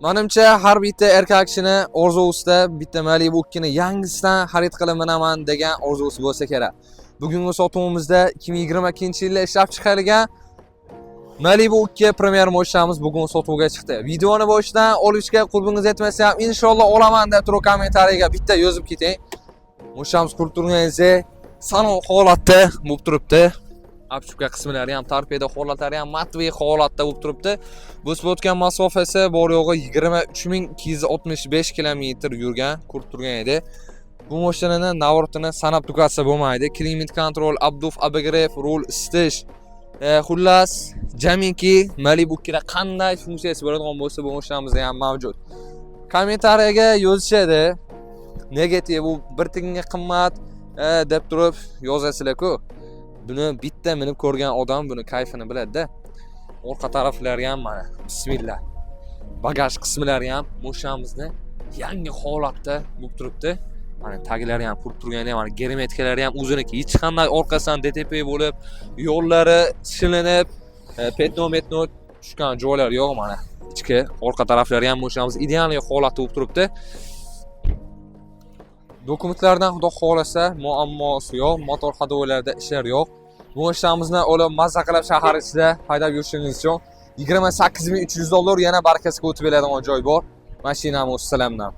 Menimcha har bitta erkak kishini orzusida bitta Malibu 2 ni yangisidan xarid qilib minaman degan orzusi bo'lsa kerak. Bugungi sotuvimizda 2022-yilda ishlab chiqarilgan Malibu 2 Premier mashinamiz bugun sotuvga chiqdi. Videoni boshidan olishga qurbingiz yetmasa ham inshaalloh olaman deb turib kommentariyaga bitta yozib keting. Mashinamiz qurib turganicha salon holatda bo'lib turibdi. Apchupka qismlari ham, torpeda holatlari ham matviy holatda bo'lib turibdi. Bosib o'tgan masofasi bor yo'g'i 23265 km yurgan, qurib turgan edi. Bu mashinani navrotini sanab tugatsa bo'lmaydi. Climate control, abduf, abagrev, rul isitish, xullas, jamiki Malibu 2 da qanday funksiyasi bo'ladigan bo'lsa, bu mashinamizda ham mavjud. Kommentariyaga yozishadi. Negativ bu bir tiyinga qimmat deb turib yozasizlar-ku. Buni bitta minib ko'rgan odam buni kayfini biladi-da. Orqa taraflari ham mana, bismillah. Bagaj qismlari ham mashinamizni yangi holatda bo'lib turibdi. Mana taglari ham qurib turgani, mana germetkalari ham o'ziniki, hech qanday orqasidan DTP bo'lib, yo'llari shilinib, petno tushgan joylar yo'q mana. Ichki orqa taraflari ham mashinamiz ideal holatda bo'lib turibdi. Dokumentlardan xudo xolasa muammosi yo'q, motor hadovalarida ishlar yo'q. Bu mashinamizni olib mazza qilib shahar ichida haydab yurishingiz uchun $28300 yana barkasiga o'tib beradigan joy bor. Mashinamiz Salamdan.